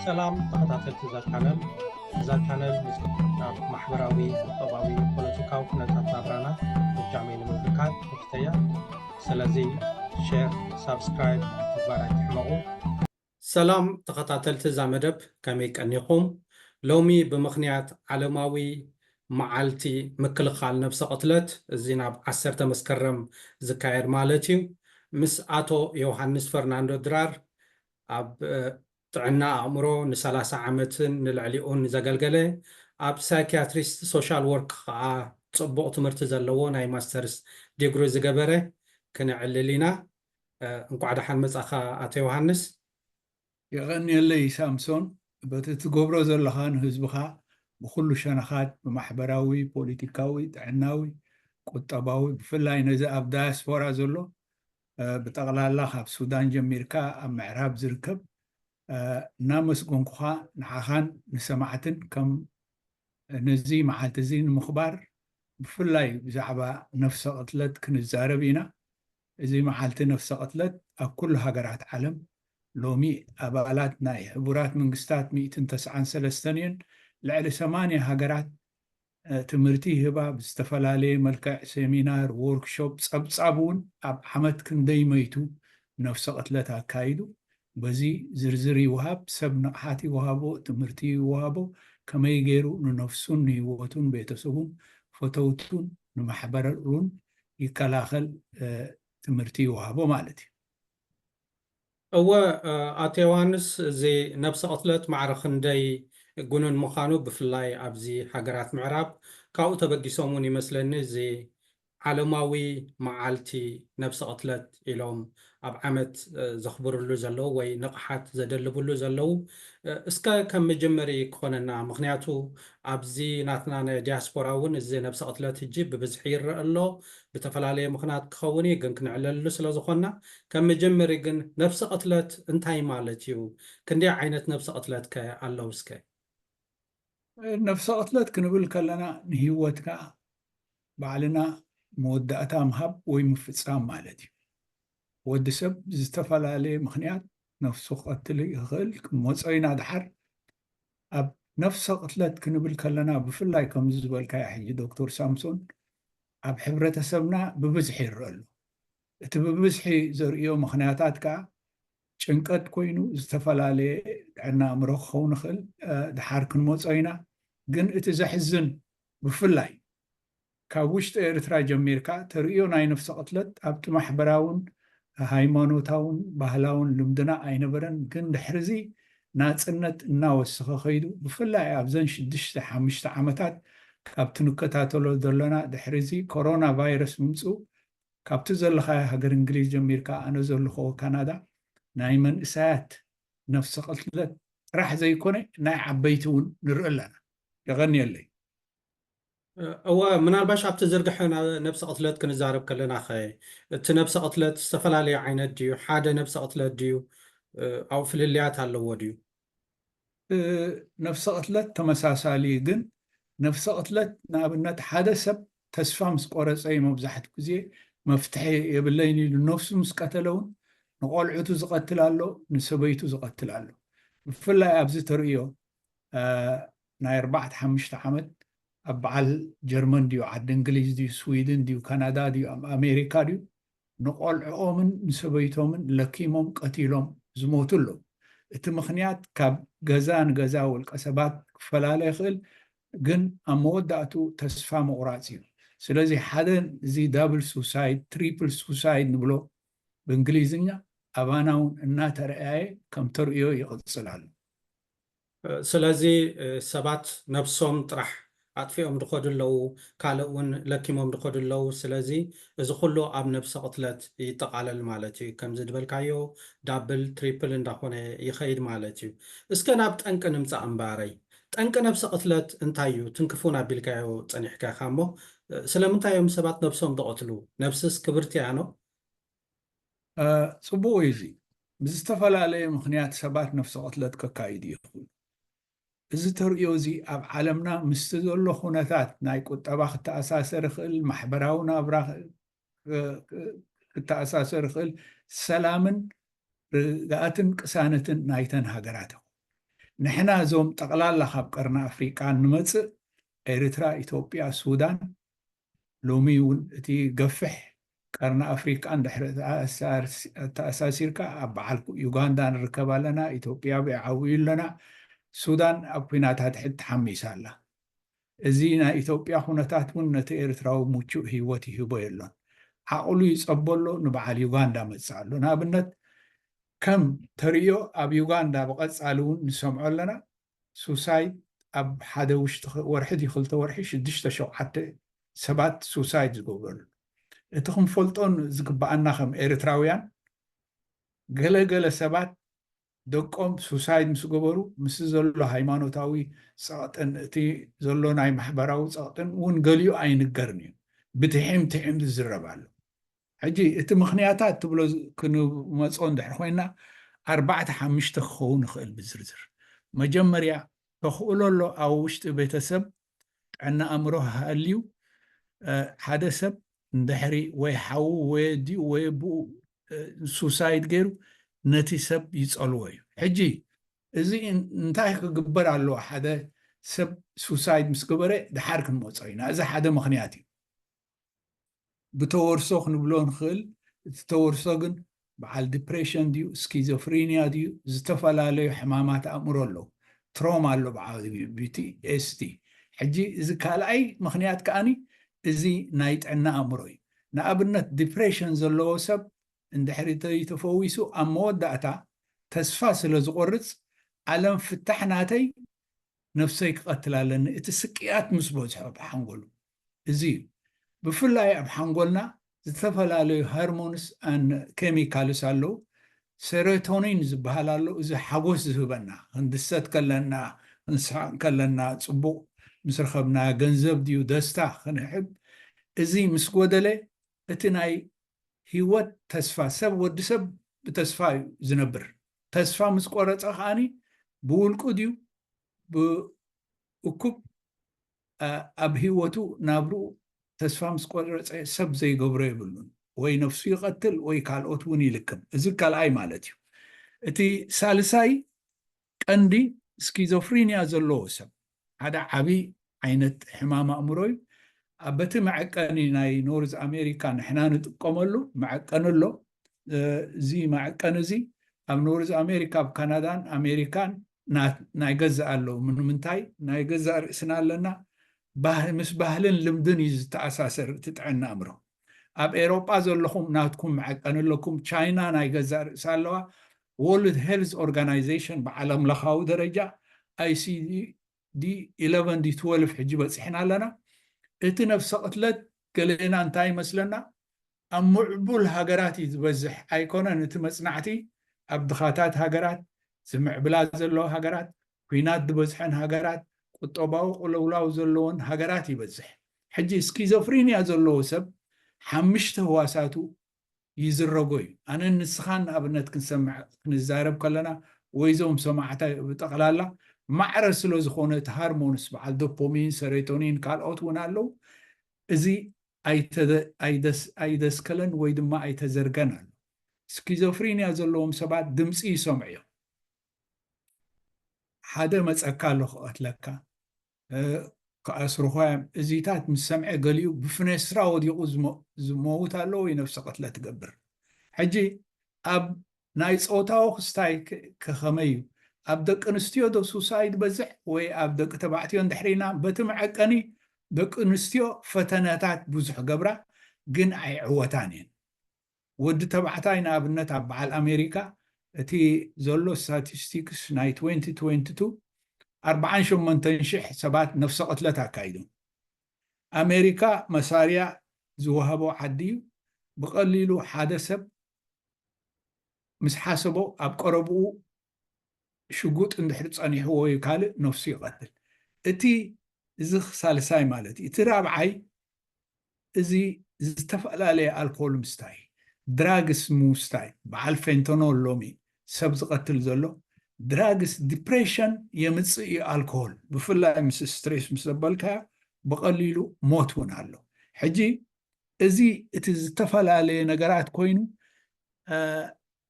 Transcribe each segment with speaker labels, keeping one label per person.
Speaker 1: ሰላም ተኸታተልቲ እዛ ቻነል ናብ ማሕበራዊ ቁጠባዊ ፖለቲካዊ ኩነታት ናብራና ብጃመይ ንምምልካት ንክተያ ስለዚ ሼር ሳብስክራይብ ምግባር ኣይትሕመቑ። ሰላም ተኸታተልቲ እዛ መደብ ከመይ ቀኒኹም? ሎሚ ብምኽንያት ዓለማዊ መዓልቲ ምክልኻል ነብሰ ቅትለት እዚ ናብ 10 መስከረም ዝካየድ ማለት እዩ ምስ አቶ ዮሃንስ ፈርናንዶ ድራር ኣብ ጥዕና ኣእምሮ ን30 ዓመትን ንልዕሊኡን ዘገልገለ ኣብ ሳይኪያትሪስት ሶሻል ወርክ ከዓ ፅቡቅ ትምህርቲ ዘለዎ ናይ ማስተርስ ዲግሪ ዝገበረ ክንዕልል ኢና። እንኳዕ ደሓን መጻኻ ኣቶ ዮሃንስ።
Speaker 2: የቀኒየለይ ሳምሶን በቲ ትገብሮ ዘለኻ ንህዝብኻ ብኩሉ ሸነኻት ብማሕበራዊ ፖለቲካዊ ጥዕናዊ ቁጠባዊ ብፍላይ ነዚ ኣብ ዳያስፖራ ዘሎ ብጠቕላላ ካብ ሱዳን ጀሚርካ ኣብ ምዕራብ ዝርከብ እናመስጎንኩኻ ንዓኻን ንሰማዕትን ከም ነዚ መዓልቲ እዚ ንምኽባር ብፍላይ ብዛዕባ ነፍሰ ቅትለት ክንዛረብ ኢና። እዚ መዓልቲ ነፍሰ ቅትለት ኣብ ኩሉ ሃገራት ዓለም ሎሚ ኣባላት ናይ ሕቡራት መንግስታት 193 እየን ልዕሊ 80 ሃገራት ትምህርቲ ይህባ ብዝተፈላለየ መልክዕ ሴሚናር ወርክሾፕ ፀብፃብ እውን ኣብ ዓመት ክንደይ መይቱ ነፍሰ ቅትለት ኣካይዱ በዚ ዝርዝር ይወሃብ፣ ሰብ ንቕሓት ይወሃቦ፣ ትምህርቲ ይወሃቦ፣ ከመይ ገይሩ ንነፍሱን ንህይወቱን ቤተሰቡን ፈተውቱን ንማሕበሩን ይከላኸል ትምህርቲ ይወሃቦ ማለት እዩ።
Speaker 1: እወ ኣቶ ዮሃንስ እዚ ነብሰ ቅትለት ማዕረ ክንደይ ጉኑን ምዃኑ ብፍላይ ኣብዚ ሃገራት ምዕራብ ካብኡ ተበጊሶም እውን ይመስለኒ እዚ ዓለማዊ መዓልቲ ነብሰ ቅትለት ኢሎም ኣብ ዓመት ዘኽብርሉ ዘለው ወይ ንቕሓት ዘደልብሉ ዘለው እስከ ከም መጀመሪ ክኾነና፣ ምክንያቱ ኣብዚ ናትና ናይ ዲያስፖራ እውን እዚ ነብሰ ቅትለት ሕጂ ብብዝሒ ይረአ ኣሎ ብተፈላለየ ምክንያት ክኸውን እዩ፣ ግን ክንዕለሉ ስለዝኾንና ከም መጀመሪ ግን ነብሰ ቅትለት እንታይ ማለት እዩ? ክንደይ ዓይነት ነብሰ ቅትለት ከ ኣለው? እስከ
Speaker 2: ነፍሰ ቅትለት ክንብል ከለና ንህይወትካ ባዕልና መወዳእታ ምሃብ ወይ ምፍፃም ማለት እዩ። ወዲ ሰብ ዝተፈላለየ ምክንያት ነፍሱ ክቀትል ይኽእል ክመፆ ኢና ድሓር። ኣብ ነፍሰ ቅትለት ክንብል ከለና ብፍላይ ከም ዝበልካ ሕጂ ዶክተር ሳምሶን ኣብ ሕብረተሰብና ብብዝሒ ይረአ ኣሎ። እቲ ብብዝሒ ዘርእዮ ምክንያታት ከዓ ጭንቀት ኮይኑ ዝተፈላለየ ጥዕና ኣእምሮ ክኸውን ይኽእል ድሓር ክንመፆ ኢና። ግን እቲ ዘሕዝን ብፍላይ ካብ ውሽጢ ኤርትራ ጀሚርካ ተርእዮ ናይ ነፍሰ ቅትለት ኣብቲ ማሕበራውን ሃይማኖታውን ባህላውን ልምድና ኣይነበረን። ግን ድሕርዚ ናፅነት እናወስኸ ከይዱ ብፍላይ ኣብዘን 6-5 ዓመታት ካብቲ ንከታተሎ ዘለና ድሕርዚ ኮሮና ቫይረስ ምምፁ ካብቲ ዘለኻዮ ሃገር እንግሊዝ ጀሚርካ ኣነ ዘለኹ ካናዳ ናይ መንእሰያት ነፍሰ ቅትለት ጥራሕ ዘይኮነ ናይ ዓበይቲ እውን ንርኢ ኣለና። የቀኒየለይ
Speaker 1: እወ ምናልባሽ ኣብቲ ዝርግሐ ነብሰ ቅትለት ክንዛረብ ከለና ኸ እቲ ነብሰ ቅትለት ዝተፈላለየ ዓይነት ድዩ? ሓደ ነብሰ ቅትለት ድዩ? ኣብ ፍልልያት ኣለዎ ድዩ?
Speaker 2: ነፍሰ ቅትለት ተመሳሳሊ፣ ግን ነፍሰ ቅትለት ንኣብነት ሓደ ሰብ ተስፋ ምስ ቆረፀ መብዛሕትኡ ግዜ መፍትሒ የብለይን ኢሉ ነፍሱ ምስ ቀተለ እውን ንቆልዑቱ ዝቀትል ኣሎ፣ ንሰበይቱ ዝቀትል ኣሎ። ብፍላይ ኣብዚ ተርእዮ ናይ 4-5 ዓመት ኣብ በዓል ጀርመን ድዩ ዓዲ እንግሊዝ ድዩ ስዊድን ድዩ ካናዳ ድዩ ኣሜሪካ ድዩ ንቆልዑኦምን ንሰበይቶምን ለኪሞም ቀቲሎም ዝሞቱ ኣሎ። እቲ ምክንያት ካብ ገዛ ንገዛ ውልቀ ሰባት ክፈላለ ይኽእል፣ ግን ኣብ መወዳእቱ ተስፋ ምቁራፅ እዩ። ስለዚ ሓደ እዚ ዳብል ሱሳይድ ትሪፕል ሱሳይድ ንብሎ ብእንግሊዝኛ ኣባና እውን እናተረኣየ ከም ተርእዮ ይቕፅል ኣሎ።
Speaker 1: ስለዚ ሰባት ነብሶም ጥራሕ ኣጥፊኦም ድኸዱ ኣለው፣ ካልእ እውን ለኪሞም ድኸዱ ኣለው። ስለዚ እዚ ኩሉ ኣብ ነብሰ ቅትለት ይጠቃለል ማለት እዩ። ከምዚ ድበልካዮ ዳብል ትሪፕል እንዳኾነ ይኸይድ ማለት እዩ። እስከ ናብ ጠንቂ ንምፃእ እምበረይ ጠንቂ ነብሰ ቅትለት እንታይ እዩ? ትንክፉን ኣቢልካዮ ፀኒሕካ ኢኻ እሞ ስለምንታይ እዮም ሰባት ነብሶም ዝቐትሉ? ነብስስ ክብርቲ እያ ኖ?
Speaker 2: ፅቡቅ እዩ። እዚ ብዝተፈላለየ ምክንያት ሰባት ነፍሰ ቅትለት ከካይዱ ይኽእሉ። እዚ ተርእዮ እዚ ኣብ ዓለምና ምስቲ ዘሎ ኩነታት ናይ ቁጠባ ክተኣሳሰር ይኽእል፣ ማሕበራዊ ናብራ ክተኣሳሰር ይኽእል፣ ሰላምን ርግኣትን ቅሳነትን ናይተን ሃገራት نحنا زوم تقلال خاب قرن أفريقيا نمص إريترا إثيوبيا السودان لوميون تي قفح قرن أفريقيا عند تأساسيركا أبعال يوغندا نركب لنا إثيوبيا بيعوي لنا السودان أبينات هتحد حميس الله زينا إثيوبيا خونتات من نتي إريترا وموتشو هيوتي هيبويلون عقلو يصبلو نبعال يوغندا متصالو نابنت كم تريو أب يوغندا بقص علون نسمع لنا سوسايد أب حدا وش ورحد يخلط ورحش دشت شو حتى سبات سوسايد زقول تخم فلتون زقبأنا خم إريتراويان قل سبات دقم سوسايد مسقبرو مس زلو هايمانوتاوي ساعتن تي زلو ناي محبراو ساعتن ونقليو عين قرني بتحيم تزربالو حجي إت مخنياتات تبلو كنو مسؤول دحر خوينا 4-5 خون خيل بزرزر مجمريا تخولو له أو وشت بيتسب عنا أمره هاليو حدث دحري ويحو ويدي ويبو سوسايد غيرو نتي سب يسألوه حجي إذا انتهي كجبر على له حدا سب سوسايد مسكبره دحرك الموصينا إذا حدا مخنياتي بتورسوخ نبلون خل تورسوغن بعال ديبريشن ديو سكيزوفرينيا ديو زتفلا له حمامات أمره له تروما له بعال بي اس تي حجي إذا كالاي مخنيات كأني إذا نايت عنا أمروي نابنت ديبريشن زلو سب عند حريته يتفويسو أمود داتا تسفاس لزقرص علم فتحناتي نفسيك قتلا لأن إتسكيات مسبوج حب حنقول إزي بفلاي أب حنقولنا زتفلالي هرمونس أن كيميكالس اللو سيروتونين زبهالالو إذا حقوس زهبنا هندسات كلنا انسان كلنا صبو مسرخبنا جنزب ديو دستا خنحب إزي مسقودلي اتناي هيوت تسفا سب ود سب بتسفا زنبر تسفا مسقورة أخاني بولكو ديو بأكوب أب هيوتو نابرو تسفا مسقورة سب زي قبري بلون وي نفسي يقتل وي كالوت وني لكم إزي كالاي مالتيو اتي سالساي عندي سكيزوفرينيا زلو سب هذا عبي عينت حمام أمروي أبتي معكاني ناي نورز أمريكا نحنا نتقملو معكانلو زي معكان زي أم نورز أمريكا بكندان أمريكان ناي جزء له من منتاي ناي جزء رأسنا لنا مس بهلن لمدن يتأساسر تتعنا أمره أب أوروبا زلهم ناتكم معكانلكم تشاينا ناي جزء رأسالوا World Health Organization بعالم لخاو درجة ICD دي 11 دي 12 حجبت إحنا لنا إتي نفس قتلت قلنا أنتاي مثلنا أم معبول هاجرات يتبزح أيقونا نتمصنعتي أبدخاتات هاجرات سمع بلاد زلو هاجرات كوينات دبزحن هاجرات قطباو قلولاو زلون هاجرات يبزح حجي سكيزوفرينيا زلو سب حمشت هواساتو يزرقوي أنا نسخان أبنت كنسمع كنزارب كلنا ويزوم سمعتها بتقلالا معرس له زخونة هرمونس بعد دوبامين سيروتونين كالوت ونالو إزي أيدس كلن ويدما أيتزرقنا سكيزوفرينيا زلهم سبات دمسي سمعيو حدا مسأكالو أتلكا كأسرخوام إزيتات مسمع قليو بفنسرا وديقو زموت اللو ينفس قتلة تقبر حجي أب نايس أوتاو خستاي كخميو أب دك انستيو دو سوسايد بزح وي أب دك تبعتيون دحرينا بتمعقني دك انستيو فتناتات بزح قبرة قن أي عوتانين ود تبعتاينا أبنت أبعال أمريكا تي زولو ستاتستيكس ناي 2022 40 تنشح سبات نفس قتلتها كايدون أمريكا مساريا زوهبو حديو بقليلو حادثب مس حاسبو أبقربو شقوط اندحرص أني هو يكالي نفسي قتل اتي زخ سالساي مالتي اتي رابعي ازي زتفقل عليه الكول مستاي دراغس موستاي بعال فينتونول لومي سبز قتل زلو دراغس ديبريشن يمصي الكول بفلا مس ستريس مسبلكا بقليلو موت ونالو حجي ازي اتزتفل عليه نقرات كوينو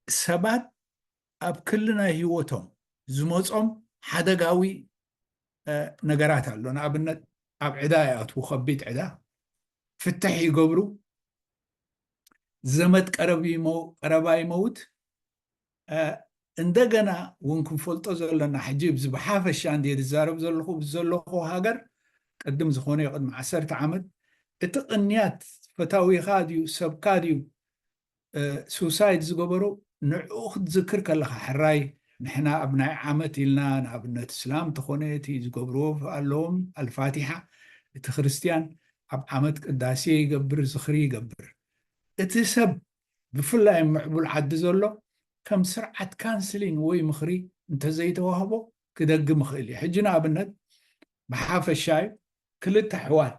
Speaker 2: سبات اب كلنا هيوتهم زموصهم ሓደጋዊ ነገራት ኣሎ ንኣብነት ኣብ ዕዳ ይኣትዉ ከቢድ ዕዳ ፍትሕ ይገብሩ ዘመድ ቀረባ ይመውት እንደገና እውን ክንፈልጦ ዘለና ሕጂ ብሓፈሻ እንደ ዝዛረብ ዘለኹ ሃገር ቅድም ዝኾነ ቅድሚ 10 ዓመት እቲ ቅንያት ፈታዊኻ ድዩ ሰብካ ድዩ ሱሳይድ ዝገበሩ ንዕኡ ክትዝክር ከለካ ሕራይ ንሕና ኣብ ናይ ዓመት ኢልና ንኣብነት እስላም ተኾነ እቲ ዝገብርዎ ኣለዎም ኣልፋቲሓ እቲ ክርስቲያን ኣብ ዓመት ቅዳሴ ይገብር ዝኽሪ ይገብር እቲ ሰብ ብፍላይ ምዕቡል ዓዲ ዘሎ ከም ስርዓት ካንስሊን ወይ ምኽሪ እንተዘይተዋህቦ ክደግም ይኽእል እዩ ሕጂ ንኣብነት ብሓፈሻይ ክልተ ኣሕዋት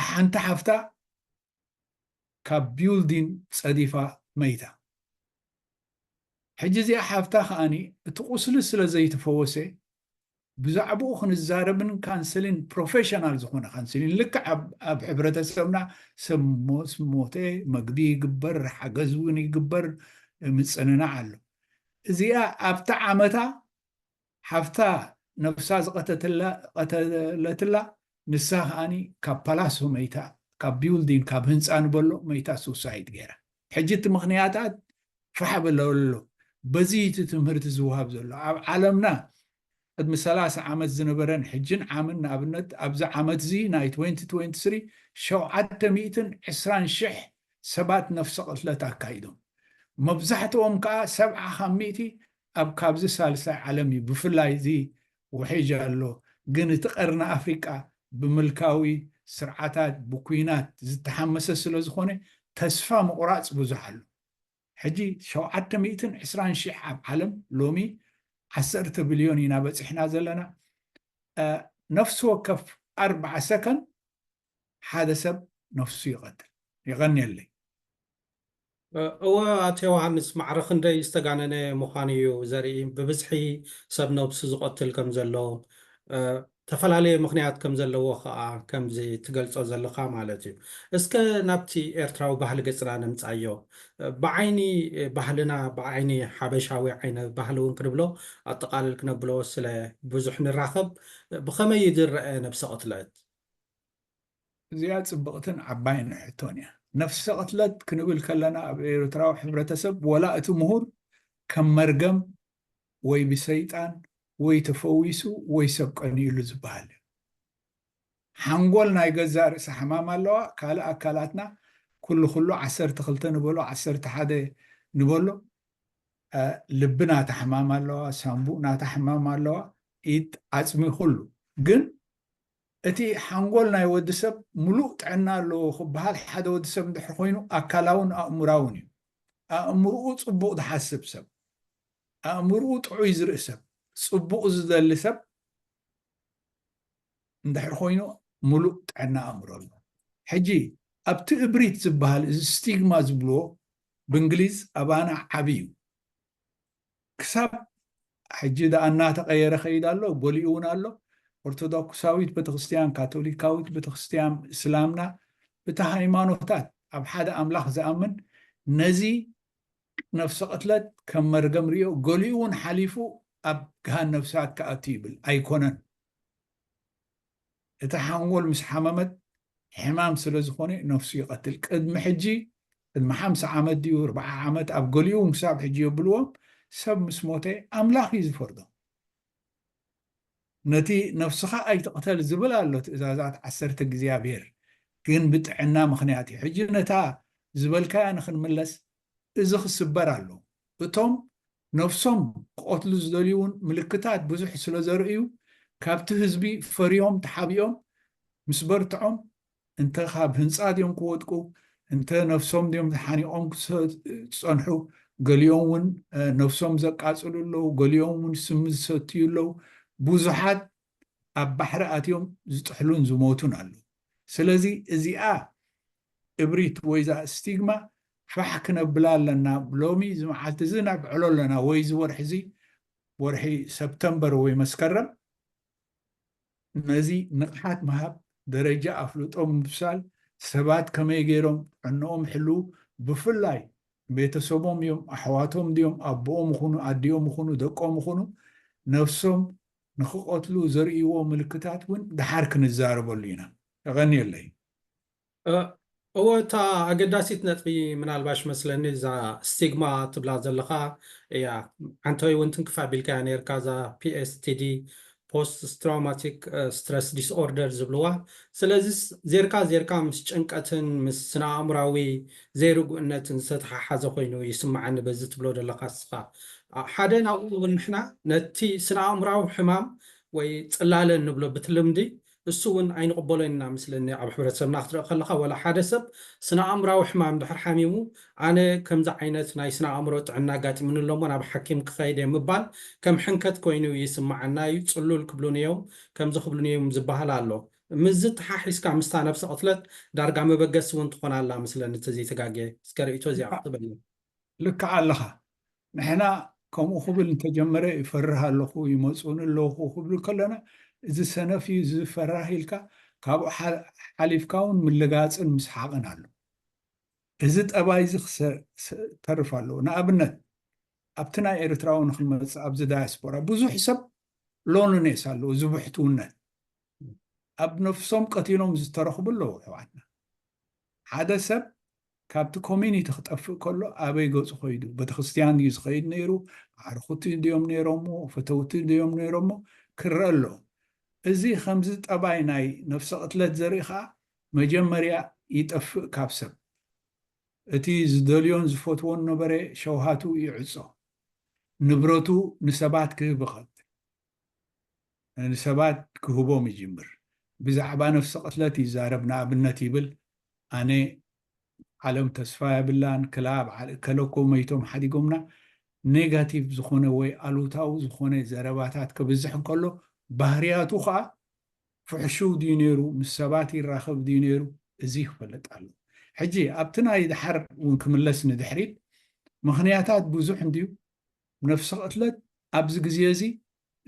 Speaker 2: ሓንቲ ሓፍታ ካብ ቢልዲን ፀዲፋ መይታ ሕጂ እዚኣ ሓፍታ ከዓኒ እቲ ቁስሊ ስለ ዘይተፈወሰ ብዛዕባኡ ክንዛረብን ካንስሊን ፕሮፌሽናል ዝኾነ ካንስሊን ልክዕ ኣብ ሕብረተሰብና ሰብ ሞተ መግቢ ይግበር ሓገዝ እውን ይግበር ምፅንናዕ ኣሎ እዚኣ ኣብታ ዓመታ ሓፍታ ነፍሳ ዝቐተለትላ ንሳ ከዓኒ ካብ ፓላሶ መይታ ካብ ቢልዲን ካብ ህንፃ ንበሎ መይታ ሱሳይድ ገይራ ሕጂ እቲ ምክንያታት ፈሓበለሎ በዚ እቲ ትምህርቲ ዝውሃብ ዘሎ ኣብ ዓለምና ቅድሚ 30 ዓመት ዝነበረን ሕጅን ዓምን ንኣብነት ኣብዚ ዓመት እዚ ናይ 2023 720,000 ሰባት ነፍሲ ቅትለት ኣካይዶም መብዛሕትኦም ከዓ 70 ካብ 100 ኣብ ካብዚ ሳልሳይ ዓለም እዩ ብፍላይ እዚ ውሒጅ ኣሎ ግን እቲ ቀርኒ ኣፍሪቃ ብምልካዊ ስርዓታት ብኩናት ዝተሓመሰ ስለ ዝኾነ ተስፋ ምቁራፅ ብዙሕ ኣሎ ሕጂ 720,000 ኣብ ዓለም ሎሚ 10 ቢልዮን ኢና በፂሕና ዘለና ነፍሲ ወከፍ 4 ሰከንድ ሓደ ሰብ ነፍሱ ይቐትል ይቐንየለይ
Speaker 1: እወ ኣቶ ዮሃንስ ማዕረ ክንደይ ዝተጋነነ ምዃኑ እዩ ዘርኢ ብብዝሒ ሰብ ነብሱ ዝቐትል ከም ዘሎ ተፈላለየ ምክንያት ከም ዘለዎ ከዓ ከምዚ ትገልጾ ዘለካ ማለት እዩ እስከ ናብቲ ኤርትራዊ ባህሊ ገጽና ንምፃዮ ብዓይኒ ባህልና ብዓይኒ ሓበሻዊ ዓይነት ባህሊ እውን ክንብሎ ኣጠቃልል ክነብሎ ስለ ብዙሕ ንራኸብ ብኸመይ ዝረአ ነብሲ ቅትለት
Speaker 2: እዚኣ ፅብቕትን ዓባይን ሕቶን እያ ነፍሲ ቅትለት ክንብል ከለና ኣብ ኤርትራዊ ሕብረተሰብ ወላ እቲ ምሁር ከም መርገም ወይ ብሰይጣን ወይ ተፈዊሱ ወይ ሰብ ቀኒሉ ዝበሃል ሓንጎል ናይ ገዛ ርእሲ ሕማም ኣለዋ ካልእ ኣካላትና ኩሉ 12 ንበሎ 11 ንበሎ ልቢ ናታ ሕማም ኣለዋ ሳምቡእ ናታ ሕማም ኣለዋ ኢድ ዓፅሚ ኩሉ ግን እቲ ሓንጎል ናይ ወዲ ሰብ ሙሉእ ጥዕና ኣለዎ ክበሃል ሓደ ወዲ ሰብ እንድሕር ኮይኑ ኣካላውን ኣእምራውን እዩ ኣእምርኡ ፅቡቕ ዝሓስብ ሰብ ኣእምርኡ ጥዑይ ዝርኢ ሰብ ፅቡቕ ዝደሊ ሰብ እንድሕር ኮይኑ ሙሉእ ጥዕና ኣእምሮ ኣሎ ሕጂ ኣብቲ እብሪት ዝበሃል እዚ ስቲግማ ዝብልዎ ብእንግሊዝ ኣባና ዓብዩ ክሳብ ሕጂ ዳ እናተቀየረ ከይድ ኣሎ ገሊኡ እውን ኣሎ ኦርቶዶክሳዊት ቤተክርስትያን ካቶሊካዊት ቤተክርስትያን እስላምና እቲ ሃይማኖታት ኣብ ሓደ ኣምላኽ ዝኣምን ነዚ ነፍሲ ቅትለት ከም መርገም ርዮ ገሊኡ እውን ሓሊፉ ኣብ ገሃን ነፍሳት ከኣቱ ይብል ኣይኮነን እቲ ሓንጎል ምስ ሓመመት ሕማም ስለ ዝኾነ ነፍሱ ይቐትል ቅድሚ ሕጂ ቅድሚ 50 ዓመት ድዩ 40 ዓመት ኣብ ገሊኡ ክሳብ ሕጂ የብልዎም ሰብ ምስ ሞተ ኣምላኽ እዩ ዝፈርዶ ነቲ ነፍስኻ ኣይትቕተል ዝብል ኣሎ ትእዛዛት 10 እግዚኣብሔር ግን ብጥዕና ምክንያት እዩ ሕጂ ነታ ዝበልካያ ንክንምለስ እዚ ክስበር ኣሎ እቶም ነፍሶም ክቆትሉ ዝደልዩውን ምልክታት ብዙሕ ስለ ዘርእዩ ካብቲ ህዝቢ ፈሪዮም ተሓቢኦም ምስ በርትዖም እንተ ካብ ህንፃ ድዮም ክወድቁ እንተ ነፍሶም ድዮም ሓኒቆም ክፀንሑ ገሊኦም እውን ነፍሶም ዘቃፅሉ ኣለዉ ገሊኦም እውን ስም ዝሰትዩ ኣለዉ ብዙሓት ኣብ ባሕሪ ኣትዮም ዝጥሕሉን ዝሞቱን ኣለዉ ስለዚ እዚኣ እብሪት ወይዛ ስቲግማ ፋሕ ክነብላ ኣለና ሎሚ ዝመዓልቲ እዚ ናብዕሎ ኣለና ወይ ዝወርሒ እዚ ወርሒ ሰፕተምበር ወይ መስከረም ነዚ ንቕሓት ምሃብ ደረጃ ኣፍልጦም ምብሳል ሰባት ከመይ ገይሮም ዕንኦም ሕልው ብፍላይ ቤተሰቦም እዮም ኣሕዋቶም ድዮም ኣቦኦም ይኹኑ ኣዲኦም ይኹኑ ደቆም ይኹኑ ነፍሶም ንክቆትሉ ዘርእይዎ ምልክታት እውን ድሓር ክንዛረበሉ ኢና ይቀኒየለይ
Speaker 1: እወ እታ ኣገዳሲት ነጥቢ ምናልባሽ መስለኒ እዛ ስቲግማ ትብላ ዘለካ እያ ሓንተወይ እውን ትንክፍ ኣቢልካ ነርካ እዛ ፒኤስቲዲ ፖስት ትራውማቲክ ስትረስ ዲስኦርደር ዝብልዋ ስለዚ ዜርካ ምስ ጭንቀትን ምስ ስነ ኣእምራዊ ዘይርጉእነትን ዝተተሓሓዘ ኮይኑ ይስማዓኒ በዚ ትብሎ ዘለካ ስኻ ሓደ ናብኡ እውን ንሕና ነቲ ስነ ኣእምራዊ ሕማም ወይ ፅላለ ንብሎ ብትልምዲ እሱ እውን ኣይንቕበሎን ኢና ምስለኒ ኣብ ሕብረተሰብና ክትርኢ ከለካ ወላ ሓደ ሰብ ስነ ኣእምራዊ ሕማም ድሕር ሓሚሙ ኣነ ከምዚ ዓይነት ናይ ስነ ኣእምሮ ጥዕና ኣጋጢሙኒ ኣሎ እሞ ናብ ሓኪም ክኸይድ እየ ምባል ከም ሕንከት ኮይኑ ይስማዓና እዩ ፅሉል ክብሉን እዮም ከምዚ ክብሉን እዮም ዝበሃል ኣሎ ምዝ ተሓሒዝካ ምስታ ነብሲ ቅትለት ዳርጋ መበገሲ እውን ትኾና ኣላ ምስለኒ ተዘይተጋገ እስከ ርእቶ እዚኣ ክትበል
Speaker 2: ልክዓ ኣለኻ ንሕና ከምኡ ክብል እንተጀመረ ይፈርህ ኣለኹ ይመፁን ኣለኹ ክብሉ ከለና እዚ ሰነፍ እዩ ዝፈራህ ኢልካ ካብኡ ሓሊፍካ እውን ምልጋፅን ምስሓቅን ኣሎ እዚ ጠባይ እዚ ክተርፍ ኣለዎ ንኣብነት ኣብቲ ናይ ኤርትራዊ ንክንመፅእ ኣብዚ ዳያስፖራ ብዙሕ ሰብ ሎንኔስ ኣለዎ ዝብሕትውነት ኣብ ነፍሶም ቀቲሎም ዝተረኽቡ ኣለዉ ኣሕዋትና ሓደ ሰብ ካብቲ ኮሚኒቲ ክጠፍእ ከሎ ኣበይ ገፁ ከይዱ ቤተክርስትያን እዩ ዝኸይድ ነይሩ ዓርኩቲ ድዮም ነይሮሞ ፈተውቲ ድዮም ነይሮሞ ክረአ ኣሎ እዚ ከምዚ ጠባይ ናይ ነፍሲ ቅትለት ዘርኢ ከዓ መጀመርያ ይጠፍእ ካብ ሰብ እቲ ዝደልዮን ዝፈትዎን ነበረ ሸውሃቱ ይዕፆ ንብረቱ ንሰባት ክህብ ይኸብር ንሰባት ክህቦም ይጅምር ብዛዕባ ነፍሲ ቅትለት ይዛረብ ንኣብነት ይብል ኣነ ዓለም ተስፋ የብላን ክላብ ከለኮ መይቶም ሓዲጎምና ኔጋቲቭ ዝኾነ ወይ ኣሉታዊ ዝኾነ ዘረባታት ክብዝሕ እንከሎ ባህርያቱ ከዓ ፍሕሹው ድዩ ነይሩ ምስ ሰባት ይራኸብ ድዩ ነይሩ እዚ ክፈለጥ ኣሎ ሕጂ ኣብቲ ናይ ድሓር እውን ክምለስ ንድሕሪት ምክንያታት ብዙሕ እንድዩ ነፍሲ ቅትለት ኣብዚ ግዜ እዚ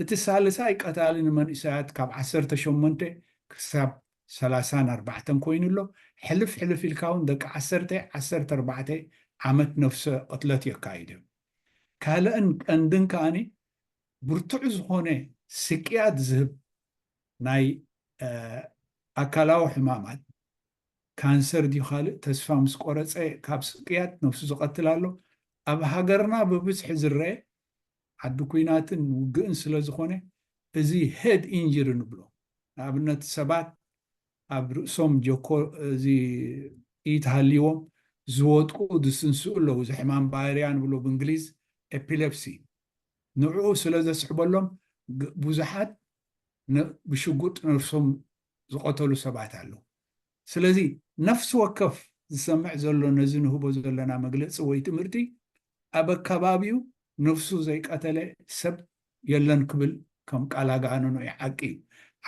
Speaker 2: እቲ ሳልሳይ ቀታሊ ንመንእሰያት ካብ 18 ክሳብ 34 ኮይኑ ኣሎ ሕልፍ ሕልፍ ኢልካ እውን ደቂ 14 ዓመት ነፍሲ ቅትለት የካይድ እዮም ካልእን ቀንድን ከዓኒ ብርቱዕ ዝኾነ ስቅያት ዝህብ ናይ ኣካላዊ ሕማማት ካንሰር ድዩ ካልእ ተስፋ ምስ ቆረፀ ካብ ስቅያት ነፍሱ ዝቐትል ኣሎ ኣብ ሃገርና ብብዝሒ ዝረአ ዓዲ ኩናትን ውግእን ስለ ዝኾነ እዚ ሄድ ኢንጅሪ ንብሎ ንኣብነት ሰባት ኣብ ርእሶም ጆኮ እዚ ኢትሃልይዎም ዝወጥቁ ዝስንስኡ ኣለዉ እዚ ሕማም ባይርያ ንብሎ ብእንግሊዝ ኤፒሌፕሲ ንዕኡ ስለ ዘስሕበሎም ብዙሓት ብሽጉጥ ነፍሶም ዝቆተሉ ሰባት ኣለዉ ስለዚ ነፍሲ ወከፍ ዝሰምዕ ዘሎ ነዚ ንህቦ ዘለና መግለፂ ወይ ትምህርቲ ኣብ ከባቢኡ ነፍሱ ዘይቀተለ ሰብ የለን ክብል ከም ቃላጋነኖ ይሓቂ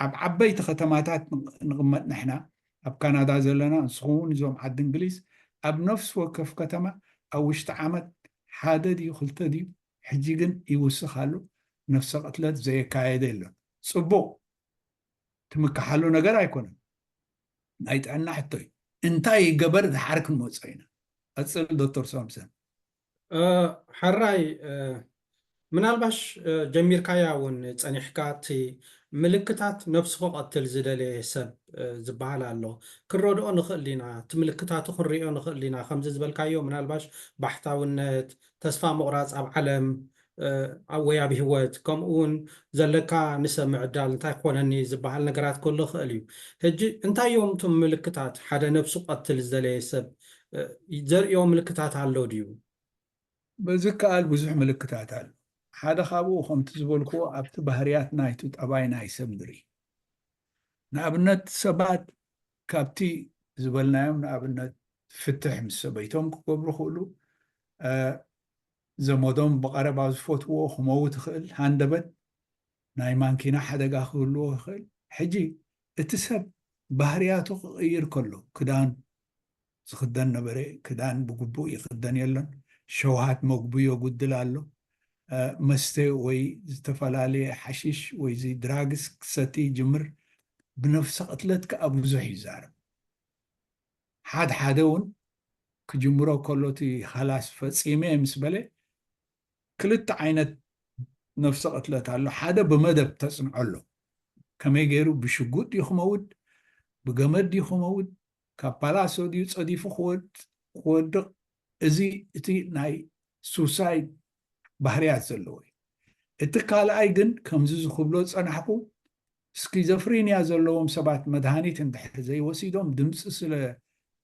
Speaker 2: ኣብ ዓበይቲ ከተማታት ንቕመጥ ንሕና ኣብ ካናዳ ዘለና ንስኹን እዞም ዓዲ እንግሊዝ ኣብ ነፍሲ ወከፍ ከተማ ኣብ ውሽጢ ዓመት ሓደ ድዩ ክልተ ድዩ ሕጂ ግን ይውስኽ ኣሎ ነፍሲ ቅትለት ዘየካየደ የለን ፅቡቅ ትምክሓሉ ነገር ኣይኮነን ናይ ጥዕና ሕቶ እዩ እንታይ ይገበር ድሓር ክንመፆ ኢና ቀፅል ዶክተር ሳምሰን
Speaker 1: ሓራይ ምናልባሽ ጀሚርካያ እውን ፀኒሕካ እቲ ምልክታት ነፍሲ ክቐትል ዝደለየ ሰብ ዝበሃል ኣሎ ክንረድኦ ንኽእል ኢና እቲ ምልክታቱ ክንሪኦ ንኽእል ኢና ከምዚ ዝበልካዮ ምናልባሽ ባሕታውነት ተስፋ ምቑራፅ ኣብ ዓለም ወይ ኣብ ሂወት ከምኡ እውን ዘለካ ንሰብ ምዕዳል እንታይ ክኾነኒ ዝበሃል ነገራት ከሎ ክእል እዩ ሕጂ እንታይ እዮም እቶም ምልክታት ሓደ ነፍሱ ቀትል ዝደለየ ሰብ ዘርእዮ ምልክታት ኣሎ ድዩ
Speaker 2: በዚ ከኣል ብዙሕ ምልክታት ኣሎ ሓደ ካብኡ ከምቲ ዝበልክዎ ኣብቲ ባህርያት ናይቲ ጠባይ ናይ ሰብ ንርኢ ንኣብነት ሰባት ካብቲ ዝበልናዮም ንኣብነት ፍትሕ ምስ ሰበይቶም ክገብሩ ክእሉ ዘመዶም ብቐረባ ዝፈትዎ ክመውት ይኽእል ሃንደበት ናይ ማንኪና ሓደጋ ክህልዎ ይኽእል ሕጂ እቲ ሰብ ባህርያቱ ክቕይር ከሎ ክዳን ዝክደን ነበረ ክዳን ብግቡእ ይክደን የለን ሸውሃት መግብዮ ጉድል ኣሎ መስተ ወይ ዝተፈላለየ ሓሺሽ ወይ ድራግስ ክሰቲ ጅምር ብነፍሲ ቅትለት ከዓ ብዙሕ ይዛረብ ሓደ ሓደ እውን ክጅምሮ ከሎቲ خلاص ፈጺመ ምስ በለ ክልተ ዓይነት ነፍሰ ቅትለት ኣሎ ሓደ ብመደብ ተጽንዐሎ ከመይ ገይሩ ብሽጉጥ ይኽመውድ ብገመድ ይኽመውድ ካብ ፓላሶ ድዩ ጸዲፉ ክወድቕ እዚ እቲ ናይ ሱሳይድ ባህርያት ዘለዎ እቲ ካልኣይ ግን ከምዚ ዝኽብሎ ጸናሕኩ ስኪዞፍሪንያ ዘለዎም ሰባት መድሃኒት እንድሕር ዘይወሲዶም ድምፂ ስለ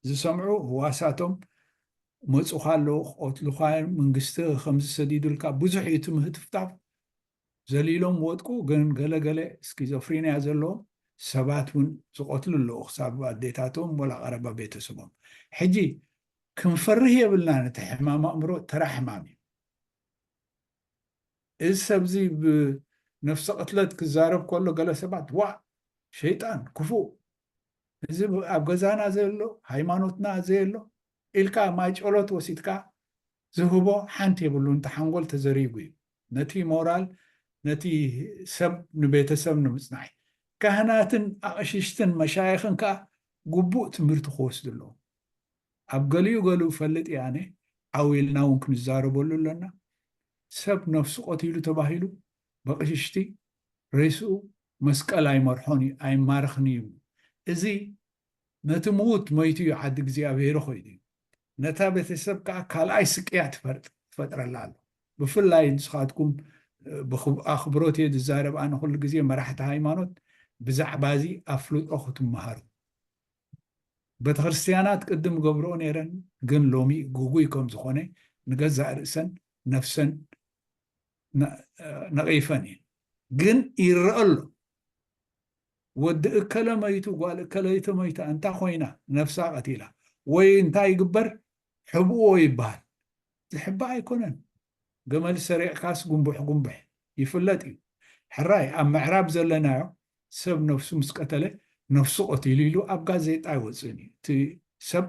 Speaker 2: ዝሰምዑ ህዋሳቶም መፁኻ ኣለዉ ክቆትሉኻ መንግስቲ ከምዚ ሰዲዱልካ ብዙሕ እዩ እቲ ምህትፍታፍ ዘሊሎም ወድቁ ግን ገለገለ ስኪዞፍሪንያ ዘለዎም ሰባት እውን ዝቆትሉ ኣለዉ ክሳብ ኣዴታቶም ወላ ቀረባ ቤተሰቦም ሕጂ ክንፈርህ የብልና ነቲ ሕማም ኣእምሮ ተራ ሕማም እዩ እዚ ሰብዚ ብነፍሰ ቅትለት ክዛረብ ከሎ ገለ ሰባት ዋ ሸይጣን ክፉእ እዚ ኣብ ገዛና ዘሎ ሃይማኖትና ዘየሎ ኢልካ ማይ ጨሎት ወሲድካ ዝህቦ ሓንቲ የብሉ እንተ ሓንጎል ተዘሪጉ እዩ ነቲ ሞራል ነቲ ሰብ ንቤተሰብ ንምፅናዕ ካህናትን ኣቕሽሽትን መሻይኽን ከዓ ግቡእ ትምህርቲ ክወስዱ ኣለዎ ኣብ ገሊኡ ገሊኡ ፈልጥ እየ ኣነ ዓዊልና እውን ክንዛረበሉ ኣለና ሰብ ነፍሱ ቆቲሉ ተባሂሉ በቕሽሽቲ ሬስኡ መስቀል ኣይመርሖን እዩ ኣይማርኽን እዩ እዚ ነቲ ምዉት ሞይቱ እዩ ዓዲ እግዚኣብሔር ኮይኑ እዩ ነታ ቤተሰብ ከዓ ካልኣይ ስቅያ ትፈጥረላ ኣሎ ብፍላይ ንስኻትኩም ብኣኽብሮት እየ ዝዛረብ ኣነ ኩሉ ግዜ መራሕቲ ሃይማኖት ብዛዕባ እዚ ኣፍልጦ ክትመሃሩ ቤተክርስትያናት ቅድም ገብርኦ ነይረን ግን ሎሚ ጉጉይ ከም ዝኾነ ንገዛእ ርእሰን ነፍሰን ነቒፈን እየን ግን ይርአ ኣሎ ወዲ እከለ መይቱ ጓል እከለይተ መይታ እንታ ኮይና ነፍሳ ቀቲላ ወይ እንታይ ይግበር ሕብኦ ይበሃል ዝሕባእ ኣይኮነን ገመል ሰሪዕካስ ጉንቡሕ ጉንቡሕ ይፍለጥ እዩ ሕራይ ኣብ ምዕራብ ዘለናዮ ሰብ ነፍሱ ምስ ቀተለ ነፍሱ ቀቲሉ ኢሉ ኣብ ጋዜጣ ይወፅን እዩ እቲ ሰብ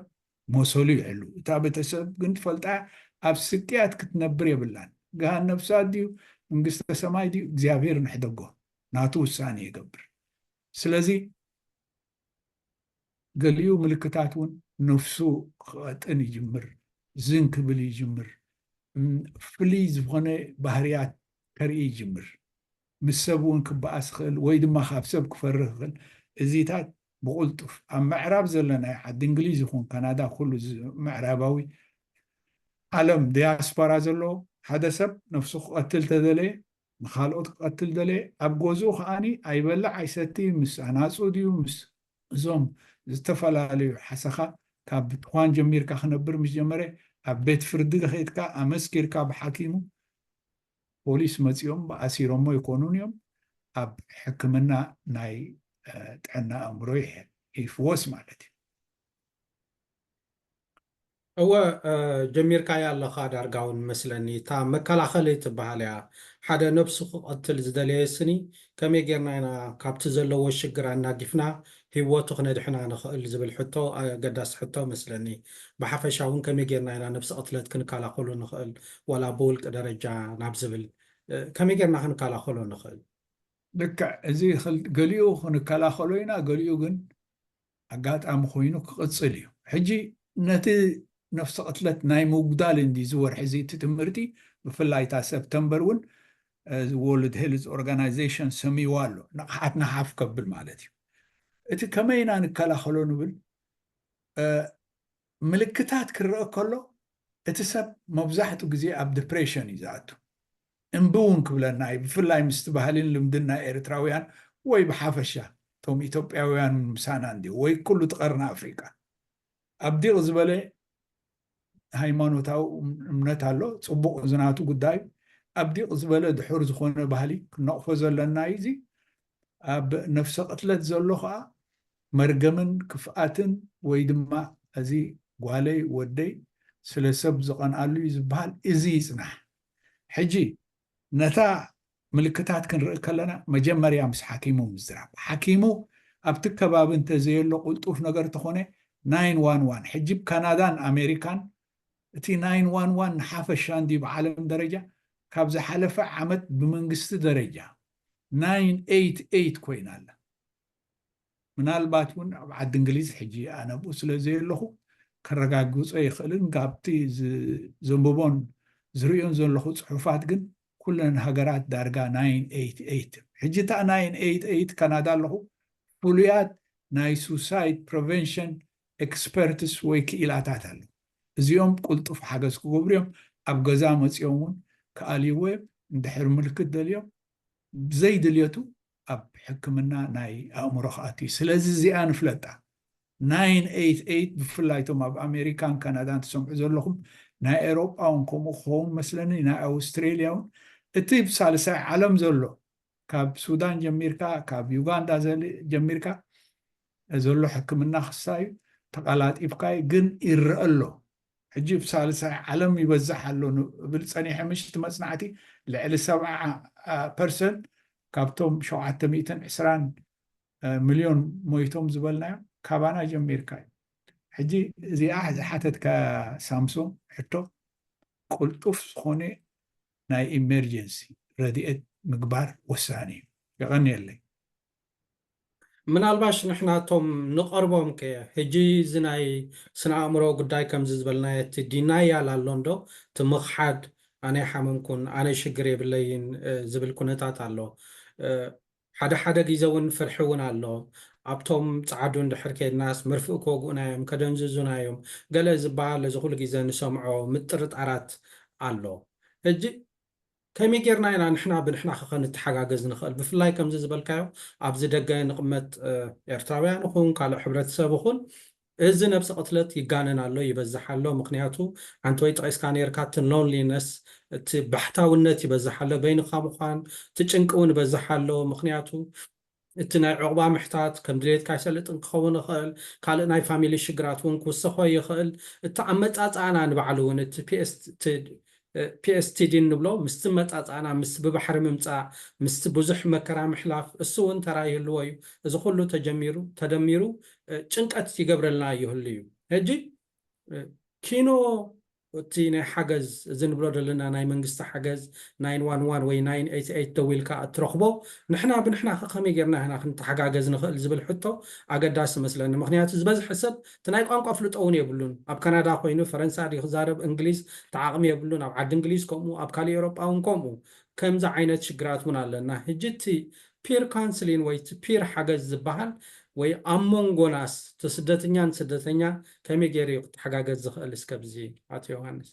Speaker 2: መሰሉ ይሕሉ እታ ቤተሰብ ግን ትፈልጣ ኣብ ስቅያት ክትነብር የብላን ገሃን ነፍሳት ድዩ መንግስተ ሰማይ ድዩ እግዚኣብሔር ንሕደጎ ናቱ ውሳኔ ይገብር ስለዚ ገሊኡ ምልክታት እውን ነፍሱ ክቐጥን ይጅምር ዝን ክብል ይጅምር ፍልይ ዝኾነ ባህርያት ከርኢ ይጅምር ምስ ሰብ እውን ክበኣስ ክእል ወይ ድማ ካብ ሰብ ክፈርህ ክእል እዚታት ብቁልጡፍ ኣብ ምዕራብ ዘለና ዓዲ እንግሊዝ ይኹን ካናዳ ኩሉ ምዕራባዊ ዓለም ዲያስፖራ ዘለዎ ሓደ ሰብ ነፍሱ ክቐትል ተደለየ ንኻልኦት ክቐትል ደለየ ኣብ ገዝኡ ከዓኒ ኣይበላዕ ኣይሰቲ ምስ ኣናፁ ድዩ ምስ እዞም ዝተፈላለዩ ሓሰኻ ካብ ትኳን ጀሚርካ ክነብር ምስ ጀመረ ኣብ ቤት ፍርዲ ከይድካ ኣመስኪርካ ብሓኪሙ ፖሊስ መፂኦም ኣሲሮሞ ይኮኑን እዮም ኣብ ሕክምና ናይ ጥዕና ኣእምሮ ይፍወስ ማለት እዩ
Speaker 1: እወ ጀሚርካያ ኣለኻ ዳርጋውን መስለኒ እታ መከላኸሊ ትበሃል እያ ሓደ ነብሱ ክቐትል ዝደለየ ስኒ ከመይ ጌርና ኢና ካብቲ ዘለዎ ሽግር ኣናጊፍና ሂወቱ ክነድሕና ንኽእል ዝብል ሕቶ ኣገዳሲ ሕቶ መስለኒ ብሓፈሻ እውን ከመይ ጌርና ኢና ነብሲ ቅትለት ክንከላኸሉ ንኽእል ወላ ብውልቂ ደረጃ ናብ ዝብል ከመይ ጌርና ክንከላኸሎ ንኽእል
Speaker 2: ልክዕ እዚ ገሊኡ ክንከላኸሎ ኢና ገሊኡ ግን ኣጋጣሚ ኮይኑ ክቕፅል እዩ ሕጂ ነቲ ነፍሲ ቅትለት ናይ ምጉዳል እንዲ ዝወርሒ እዚ እቲ ትምህርቲ ብፍላይ እታ ሰፕተምበር እውን ወርልድ ሄልዝ ኦርጋናይዜሽን ሰሚዋ ኣሎ ንቕሓትና ሓፍ ከብል ማለት እዩ እቲ ከመይ ኢና ንከላኸሎ ንብል ምልክታት ክርአ ከሎ እቲ ሰብ መብዛሕትኡ ግዜ ኣብ ዲፕሬሽን እዩ ዝኣቱ እምቢ እውን ክብለና እዩ ብፍላይ ምስቲ ባህልን ልምድና ኤርትራውያን ወይ ብሓፈሻ እቶም ኢትዮጵያውያን ምሳና እንዲ ወይ ኩሉ ትቐርና ኣፍሪቃ ኣብ ዲቕ ዝበለ ሃይማኖታዊ እምነት ኣሎ ፅቡቕ ዝናቱ ጉዳይ ኣብ ዲቕ ዝበለ ድሑር ዝኾነ ባህሊ ክነቕፎ ዘለና እዩ እዚ ኣብ ነፍሰ ቅትለት ዘሎ ከዓ መርገምን ክፍኣትን ወይ ድማ እዚ ጓለይ ወደይ ስለ ሰብ ዝቐንኣሉ እዩ ዝበሃል እዚ ይፅናሕ ሕጂ ነታ ምልክታት ክንርኢ ከለና መጀመርያ ምስ ሓኪሙ ምዝራብ ሓኪሙ ኣብቲ ከባቢ እንተዘየሎ ቁልጡፍ ነገር ተኾነ 911 ሕጂ ካናዳን ኣሜሪካን እቲ 911 ንሓፈሻ እንዲ ብዓለም ደረጃ ካብ ዝሓለፈ ዓመት ብመንግስቲ ደረጃ 988 ኮይና ኣላ ምናልባት እውን ኣብ ዓዲ እንግሊዝ ሕጂ ኣነብኡ ስለ ዘየለኹ ከረጋግጾ ይኽእልን ካብቲ ዘንብቦን ዝርዮን ዘለኹ ፅሑፋት ግን ኩለን ሃገራት ዳርጋ 988 ሕጂ እታ 988 ካናዳ ኣለኹ ፍሉያት ናይ ሱሳይድ ፕሪቨንሽን ኤክስፐርትስ ወይ ክኢላታት ኣሎ እዚኦም ቁልጡፍ ሓገዝ ክገብሩ እዮም ኣብ ገዛ መፂኦም እውን ከኣልይዎ እንድሕር ምልክት ደልዮም ብዘይድልየቱ ኣብ ሕክምና ናይ ኣእምሮ ከኣቲ ስለዚ እዚኣ ንፍለጣ 988 ብፍላይቶም ኣብ ኣሜሪካን ካናዳን ትሰምዑ ዘለኹም ናይ ኤሮጳ እውን ከምኡ ክኸውን መስለኒ ናይ ኣውስትሬልያ እውን እቲ ብሳልሳይ ዓለም ዘሎ ካብ ሱዳን ጀሚርካ ካብ ዩጋንዳ ጀሚርካ ዘሎ ሕክምና ክሳዩ ተቐላጢፍካይ ግን ይረአ ኣሎ ሕጂ ብሳልሳይ ዓለም ይበዛሕ ኣሎ ብል ፀኒሐ ምሽቲ መፅናዕቲ ልዕሊ 70% ካብቶም 720 ሚልዮን ሞይቶም ዝበልናዮም ካባና ጀሚርካ ሕጂ እዚኣ ዝሓተትካ ሳምሶን ሕቶ ቁልጡፍ ዝኾነ ናይ ኢመርጀንሲ ረድኤት ምግባር ወሳኒ እዩ ይቐኒየለይ
Speaker 3: ምናልባሽ ንሕናቶም ንቐርቦም ከ ሕጂ እዚ ናይ ስነ ኣእምሮ ጉዳይ ከምዚ ዝበልናዮ እቲ ዲናያል ኣሎ እንዶ እቲ ምኽሓድ ኣነ ሓመምኩን ኣነ ሽግር የብለይን ዝብል ኩነታት ኣሎ ሓደ ሓደ ግዜ እውን ፍርሒ እውን ኣሎ ኣብቶም ፃዓዱ እንድሕር ከድናስ መርፍእ ክወግኡናዮም ከደንዝዙናዮም ገለ ዝበሃል እዚ ኩሉ ግዜ ንሰምዖ ምጥርጣራት ኣሎ ሕጂ ከመይ ጌርና ኢና ንሕና ብንሕና ክንተሓጋገዝ ንኽእል ብፍላይ ከምዚ ዝበልካዮ ኣብዚ ደገ ንቕመጥ ኤርትራውያን ይኹን ካልእ ሕብረተሰብ ይኹን እዚ ነብሲ ቅትለት ይጋነን ኣሎ ይበዝሕ ኣሎ ምክንያቱ ሓንቲ ወይ ጠቂስካ ነርካ እቲ ሎንሊነስ እቲ ባሕታውነት ይበዝሕ ኣሎ በይንካ ምኳን እቲ ጭንቂ እውን ይበዝሕ ኣሎ ምክንያቱ እቲ ናይ ዕቑባ ምሕታት ከም ድሌትካ ይሰልጥን ክኸውን ይኽእል ካልእ ናይ ፋሚሊ ሽግራት እውን ክውስኾ ይኽእል እቲ ኣመፃፅኣና ንባዕሉ እውን እቲ PSTD ንብሎ ምስቲ መፃፅኣና ምስ ብባሕሪ ምምፃእ ምስቲ ብዙሕ መከራ ምሕላፍ እሱ እውን ተራ ይህልዎ እዩ እዚ ኩሉ ተደሚሩ ጭንቀት ይገብረልና ይህሉ እዩ ሕጂ ኪኖ እቲ ናይ ሓገዝ እዚ ንብሎ ዘለና ናይ መንግስቲ ሓገዝ 911 ወይ 988 ደዊልካ እትረኽቦ ንሕና ብንሕና ከመይ ጌርና ህና ክንተሓጋገዝ ንኽእል ዝብል ሕቶ ኣገዳሲ መስለኒ ምክንያቱ ዝበዝሕ ሰብ እቲ ናይ ቋንቋ ፍልጦ እውን የብሉን ኣብ ካናዳ ኮይኑ ፈረንሳይ ክዛረብ እንግሊዝ ተዓቕሚ የብሉን ኣብ ዓዲ እንግሊዝ ከምኡ ኣብ ካሊእ ኤሮጳ እውን ከምኡ ከምዚ ዓይነት ሽግራት እውን ኣለና ሕጂ እቲ ፒር ካውንስሊን ወይ እቲ ፒር ሓገዝ ዝበሃል ወይ ኣብ መንጎናስ ስደተኛን ስደተኛ ከመይ ገይሩ ክትሓጋገዝ ዝኽእል እስከብዚ ኣቶ ዮሃንስ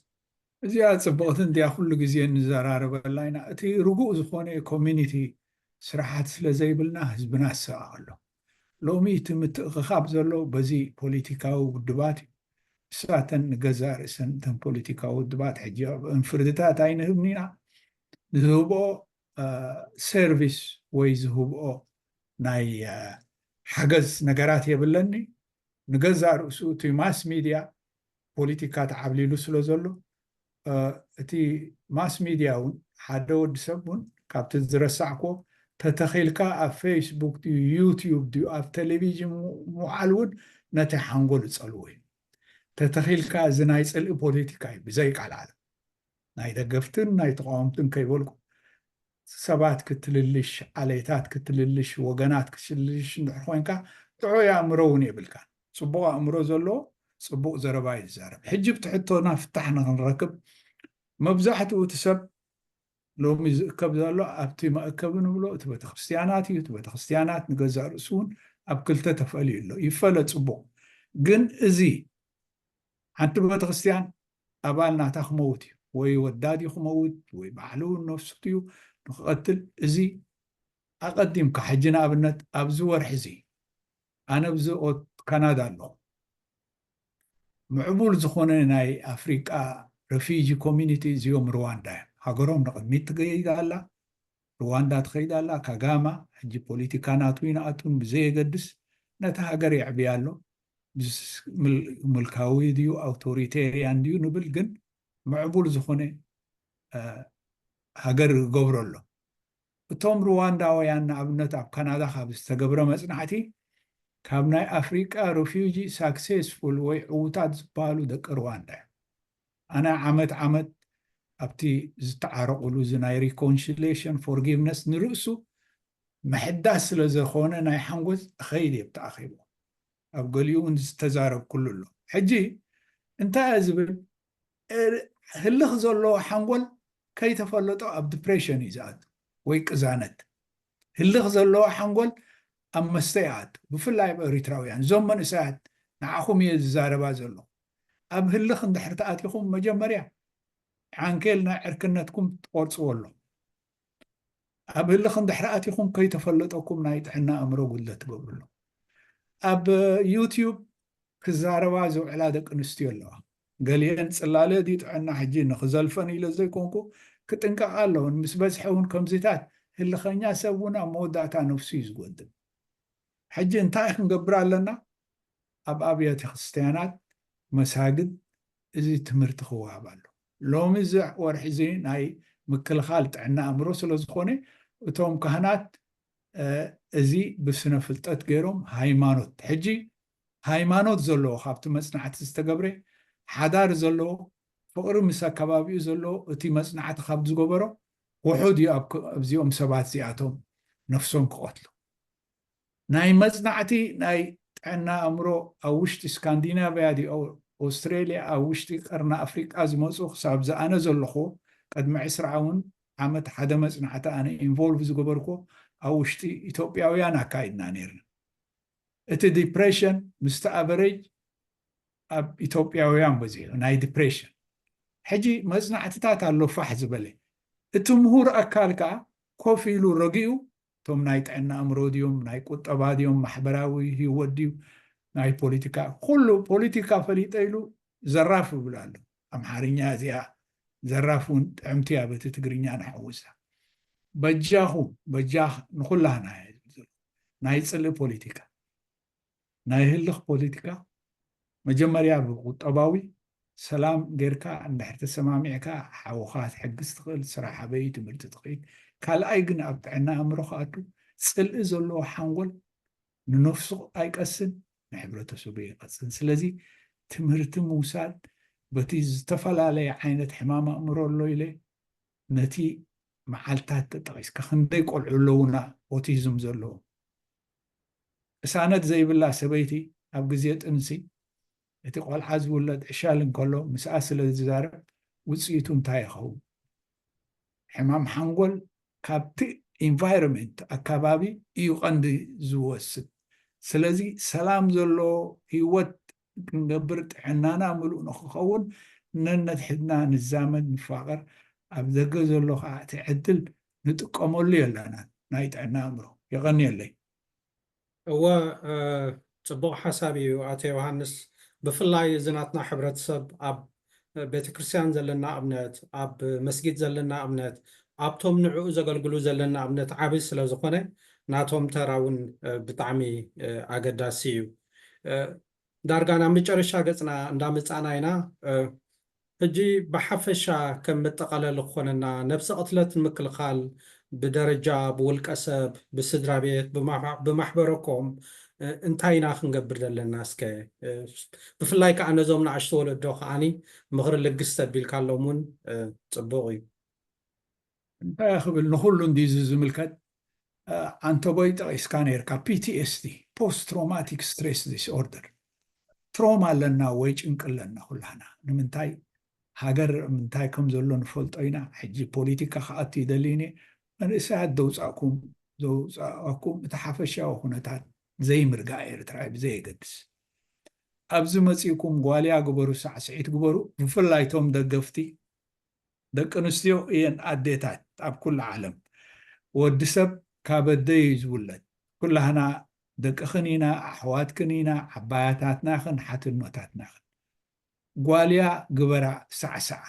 Speaker 2: እዚኣ ፅቡቕቲ እንድያ ኩሉ ግዜ ንዘራርበላ ኢና እቲ ርጉእ ዝኾነ ኮሚኒቲ ስራሓት ስለ ዘይብልና ህዝብና ዝሰቓቕ ኣሎ ሎሚ እቲ ምትእኽኻብ ዘሎ በዚ ፖለቲካዊ ውድባት እሳተን ንገዛ ርእሰን እተን ፖለቲካዊ ውድባት ሕጂ እንፍርድታት ኣይንህብኒ ኢና ዝህብኦ ሰርቪስ ወይ ዝህብኦ ናይ ሓገዝ ነገራት የብለኒ ንገዛ ርእሱ እቲ ማስ ሚድያ ፖለቲካ ተዓብሊሉ ስለ ዘሎ እቲ ማስ ሚድያ እውን ሓደ ወዲ ሰብ እውን ካብቲ ዝረሳዕኮ ተተኺልካ ኣብ ፌስቡክ ድዩ ዩቲዩብ ድዩ ኣብ ቴሌቭዥን ምውዓል እውን ነቲ ሓንጎል ዝፀልዎ እዩ ተተኺልካ እዚ ናይ ፅልኢ ፖለቲካ እዩ ብዘይቃልዓለ ናይ ደገፍትን ናይ ተቃወምትን ከይበልኩ ሰባት ክትልልሽ ዓሌታት ክትልልሽ ወገናት ክትልልሽ እንድሕር ኮይንካ ጥዑይ ኣእምሮ እውን የብልካ ፅቡቕ ኣእምሮ ዘለዎ ፅቡቕ ዘረባ እዩ ዝዛረብ ሕጂ ብትሕቶና ፍታሕ ንክንረክብ መብዛሕትኡ እቲ ሰብ ሎሚ ዝእከብ ዘሎ ኣብቲ መእከብ ንብሎ እቲ ቤተክርስትያናት እዩ እቲ ቤተክርስትያናት ንገዛእ ርእሱ እውን ኣብ ክልተ ተፈልዩ ኣሎ ይፈለጥ ፅቡቕ ግን እዚ ሓንቲ ቤተክርስትያን ኣባል ናታ ክመውት እዩ ወይ ወዳድ እዩ ክመውት ወይ ባዕሉ ነፍሱ እዩ ንክቐትል እዚ ኣቐዲምካ ሕጂ ንኣብነት ኣብዚ ወርሒ እዚ ኣነ ብዚ ካናዳ ኣለኹ ምዕቡል ዝኾነ ናይ ኣፍሪቃ ረፊጂ ኮሚኒቲ እዚኦም ሩዋንዳ እዮም ሃገሮም ንቕድሚት ትኸይድ ኣላ ሩዋንዳ ትኸይድ ኣላ ካጋማ ሕጂ ፖለቲካ ናቱ ይንኣቱን ብዘየገድስ ነቲ ሃገር የዕብያ ኣሎ ምልካዊ ድዩ ኣውቶሪቴርያን ድዩ ንብል ግን ምዕቡል ዝኾነ ሃገር ገብሮ ኣሎ እቶም ሩዋንዳውያን ንኣብነት ኣብ ካናዳ ካብ ዝተገብረ መፅናዕቲ ካብ ናይ ኣፍሪቃ ሪፊጂ ሳክሴስፉል ወይ ዕዉታት ዝበሃሉ ደቂ ሩዋንዳ እዮም ኣነ ዓመት ኣብቲ ዝተዓረቑሉ እዚ ናይ ሪኮንሲሌሽን ፎርጊቭነስ ንርእሱ ምሕዳስ ስለ ዝኾነ ናይ ሓንጎዝ ኸይድ እየ ብተኣኺቦ ኣብ ገሊኡ እውን ዝተዛረብ ኩሉ ኣሎ ሕጂ انت زبل هلخ زلو حنقول كي تفلطوا اب ديبريشن يزاد ويقزانت هلخ زلو حنقول ام مستيعات بفلاي بريتراويان زوم من ساعات نعخم يزاربا زلو اب هلخ اندحر تاتيكم مجمريا عنكلنا عركنتكم تقرص والله اب هلخ اندحر اتيكم كي تفلطوكم نايت حنا امرو قلت قبل اب يوتيوب كزاربا زو على دق انستيو الله قالين صلاله دي طعنا حجي نخزلفن الى زي كونكو كتنقع علون مس بزحون كمزيتات اللي خنيا سوونا موداتا نفسي يزقدم حجي انتاي نقبر لنا اب ابيات خستيانات مساجد ازي تمرت خوابالو لو مزع ورحزي ناي مكل خالت عنا امرو سلو زخوني وتوم كهنات ازي بسنه فلطت غيرهم هايمانوت حجي هايمانوت زلو خابت مصنعت استقبري حدار زلو فقر مسا كبابي زلو اتي مصنعت خابت زغبرو وحود ابزيهم سبات زياتهم نفسهم قتلوا ناي مصنعتي ناي عنا امرو اوشت اسكندنافيا دي او استراليا اوشت قرنا افريقيا ازمصو حساب ز انا زلخو قد ما عسرعون عمت حدا مصنعت انا انفولف زغبركو اوشت ايثيوبياويان اكايدنا نيرنا اتي ديبريشن مستأفرج اب ايثيوبياويان بزي ناي ديبريشن حجي مصنعتات اللو فحز بلي التمهور اكالكا كوفيلو رقيو توم نايت عنا امروديوم ناي قطباديوم محبراوي هيوديو ناي بوليتيكا كله بوليتيكا فريطيلو زراف بلالو امحارينيا زيا زرافون امتيا بتتغرينيا نحوسها بجاه نخلها ناي صلي بوليتيكا ناي هلخ بوليتيكا مجمريا بقطباوي سلام غيركا اندحر تسمامعكا حوخات حقس تقل صراحه بيت مرت تقيل قال ايغن ابعنا امرخاتو صل زلو حنقول نفسه ايقسن نحبرته سبي يقسن سلازي تمرت موساد بتي استفلالي عينت حمام امرو له الي نتي معالتات تقيس كخندي قلعلونا اوتيزم زلو اسانت زي بالله سبيتي اب غزيت انسي እቲ ቆልዓ ዝውለድ ዕሻል እንከሎ ምስኣ ስለ ዝዛረብ ውፅኢቱ እንታይ ይኸውን ሕማም ሓንጎል ካብቲ ኢንቫይሮንመንት ኣከባቢ እዩ ቀንዲ ዝወስድ ስለዚ ሰላም ዘሎ ህይወት ክንገብር ጥዕናና ምሉእ ንክኸውን ነንሕድና ንዛመድ ንፋቐር ኣብ ዘገ ዘሎ ከዓ እቲ ዕድል ንጥቀመሉ የለና ናይ ጥዕና ኣእምሮ ይቐኒየለይ
Speaker 3: እወ ፅቡቅ ሓሳብ እዩ ኣቶ ዮሃንስ بفلاي زناتنا حبرت سب اب بيتكريستيان زلنا ابنت اب مسجد زلنا ابنت اب توم نعو زغلغلو زلنا ابنت عابس سلا زخونه ناتوم تراون بطعمي اگداسيو دارغانا مچرشا ገጽና እንዳመጻናይና እጂ በሐፈሻ ከመጠቃለል ኾነና ነፍሰ ቅትለት ምክልኻል بدرجة بولكسب بسدرابيت بمحبركم انتاينا خنقبر للناس كي بفلايك أنا زومنا عشتول الدوخ عني مغر لقستا بالكالومون تبوغي
Speaker 2: انت يا أخي بالنخلون دي زملكات أنت بيت إسكانير كا PTSD Post Traumatic Stress Disorder تروما لنا ويج انقل لنا كلنا نمنتاي هاجر منتاي كم زلون فولت أينا حجي بوليتيكا خاطي دليني أنا ساعد دوزاكم تحفشا وخناتات زي مرقا إيرترايب زي قدس أبزو مسيكم قواليا قبرو سعسعيت قبرو بفلايتهم دقفتي دقنستيو إيان أديتات أب كل عالم ودسب كابدي يزولد كلهنا دقخنينا أحوات كنينا عباياتاتنا خن حتى النوتاتنا خن قواليا قبرا سعسع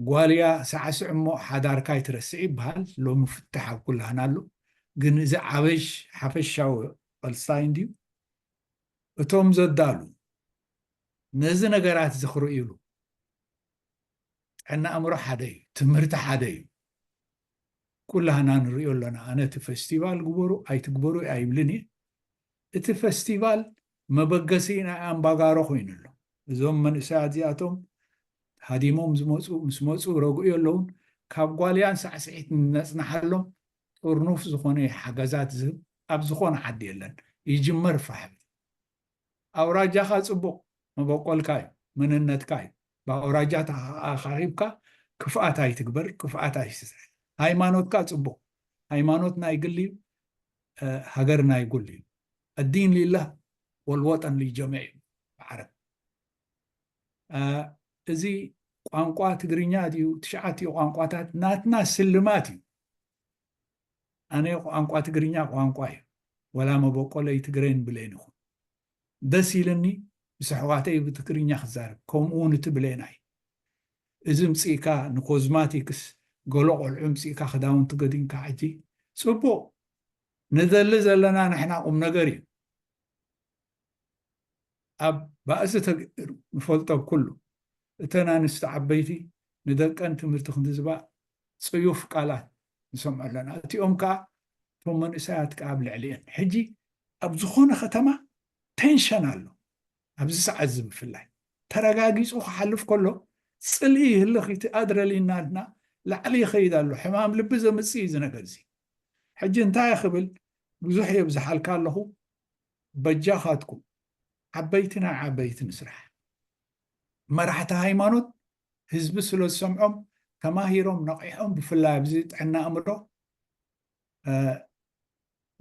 Speaker 2: قواليا سعسع مو حدار كاي ترسعي بهال لو مفتحة كلهنا له جنز عبش حفشاو الساين ديو اتوم زدالو نزنا قرات زخرو إيلو عنا أمر حدي تمرت حدي كلها نريو لنا أنا تفستيفال قبرو أي تقبرو أي بلني الفستيفال ما بقسينا أم بقارو خوين له زوم من ساعدياتهم هاديموم مسموصو رقو لون كابقواليان سعسعيت نسنا حلهم ورنوف زخوني حجازات زب أب زخون عدي لن يجمر فحم أو راجع خاص بق مبقولكاي من النتكاي بأوراجات أخاريبكا كفاءة تكبر كفاءة يسسح هايمانوتكا تصبو هايمانوتنا يقول لي هجرنا يقول لي الدين لله والوطن للجميع عرب زي ቋንቋ ትግርኛ ድዩ ትሽዓት ቋንቋታት ናትና ስልማት እዩ ኣነ ቋንቋ ትግርኛ ቋንቋ እዩ ወላ መበቆለይ ትግሬን ብለን ይኹን ደስ ኢልኒ ምስ ኣሕዋተይ ብትግርኛ ክዛረብ ከምኡውን እቲ ብለና እዩ እዚ ምፅኢካ ንኮዝማቲክስ ገሎ ቆልዑ ምፅኢካ ክዳውንቲ ገዲምካ ሕጂ ፅቡቕ ንዘሊ ዘለና ንሕና ቁም ነገር እዩ ኣብ ባእሲ ንፈልጦ ኩሉ እተን ኣንስቲ ዓበይቲ ንደቀን ትምህርቲ ክንትዝባእ ፅዩፍ ቃላት ንሰምዖ ኣለና እቲኦም ከዓ እቶም መንእሰያት ከዓ ኣብ ልዕሊአን ሕጂ ኣብ ዝኾነ ከተማ ቴንሽን ኣሎ ኣብዚ ሰዓት እዚ ብፍላይ ተረጋጊፁ ክሓልፍ ከሎ ፅልኢ ይህልኽ እቲ ኣድረሊናልና ላዕሊ ይኸይድ ኣሎ ሕማም ልቢ ዘምፅእ እዩ እዚ ነገር እዚ ሕጂ እንታይ ክብል ብዙሕ እየ ብዝሓልካ ኣለኹ በጃኻትኩም ዓበይቲ ናይ ዓበይቲ ንስራሕ መራሕቲ ሃይማኖት ህዝቢ ስለ ዝሰምዖም ተማሂሮም ነቂሖም ብፍላይ ኣብዚ ጥዕና ኣእምሮ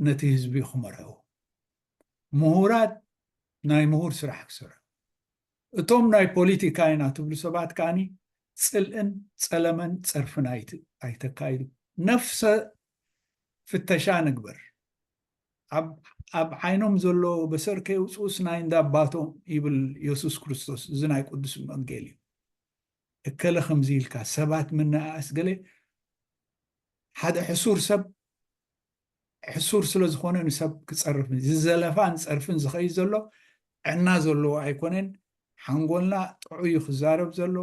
Speaker 2: ነቲ ህዝቢ ክመርሑ ምሁራት ናይ ምሁር ስራሕ ክሰርሑ እቶም ናይ ፖለቲካ ኢና ትብሉ ሰባት ከዓኒ ፅልእን ፀለመን ፀርፍን ኣይተካይዱ ነፍሰ ፍተሻ ንግበር ኣብ ዓይኖም ዘሎ በሰርከ ውፅኡስ ናይ እንዳባቶም ይብል ኢየሱስ ክርስቶስ እዚ ናይ ቅዱስ ወንጌል እዩ እከለ ከምዚ ኢልካ ሰባት ምንኣስ ገለ ሓደ ሕሱር ሰብ ሕሱር ስለ ዝኾነ ንሰብ ክፀርፍ ዝዘለፋን ፀርፍን ዝኸይድ ዘሎ ዕና ዘለዎ ኣይኮነን ሓንጎልና ጥዑይ ክዛረብ ዘሎ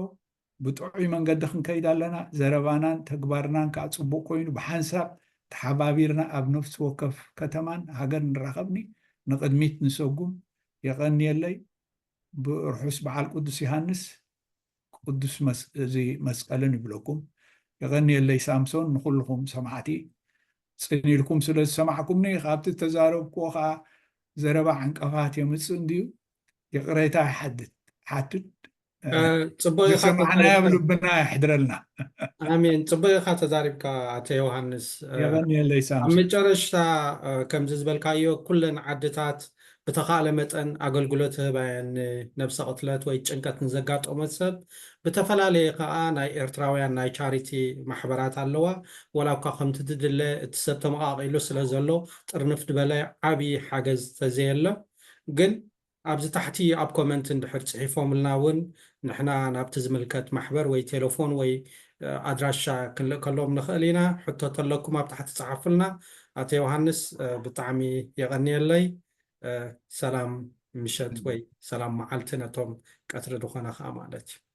Speaker 2: ብጥዑይ መንገዲ ክንከይድ ኣለና ዘረባናን ተግባርናን ከዓ ፅቡቅ ኮይኑ ብሓንሳብ ተሓባቢርና ኣብ ነፍሲ ወከፍ ከተማን ሃገር ንራኸብኒ ንቅድሚት ንሰጉም የቐኒየለይ ብርሑስ በዓል ቅዱስ ዮሃንስ ቅዱስ መስቀልን ይብለኩም የቐኒየለይ ሳምሶን ንኩልኩም ሰማዕቲ ፅኒልኩም ስለ ዝሰማዕኩምኒ ካብቲ ተዛረብክዎ ከዓ ዘረባ ዕንቀፋት የምፅእ እንድዩ የቕሬታ ሓትት ሰማዕና ብልብና ይሕድረልና
Speaker 3: ኣሜን ፅቡቅ ኢኻ ተዛሪብካ ኣቶ ዮሃንስ
Speaker 2: የቐኒየለይ
Speaker 3: ኣብ
Speaker 2: ሳምሶን
Speaker 3: መጨረሻ ከምዚ ዝበልካዮ ኩለን ዓድታት ብተኻእለ መጠን ኣገልግሎት ህባየን ነብሰ ቅትለት ወይ ጭንቀት ንዘጋጠመት ሰብ ብተፈላለየ ከዓ ናይ ኤርትራውያን ናይ ቻሪቲ ማሕበራት ኣለዋ ወላ እኳ ከምቲ ትድለ እቲ ሰብ ተመቃቂሉ ስለ ዘሎ ጥርንፍ ድበለ ዓብዪ ሓገዝ ተዘየሎ ግን ኣብዚ ታሕቲ ኣብ ኮመንት እንድሕር ፅሒፎምልና እውን ንሕና ናብቲ ዝምልከት ማሕበር ወይ ቴሌፎን ወይ ኣድራሻ ክንልእ ከሎም ንኽእል ኢና ሕቶት ኣለኩም ኣብ ታሕቲ ፀሓፉልና ኣቶ ዮሃንስ ብጣዕሚ የቐኒየለይ ሰላም ምሸት ወይ ሰላም መዓልቲ ነቶም ቀትሪ ድኾነ ከዓ ማለት እዩ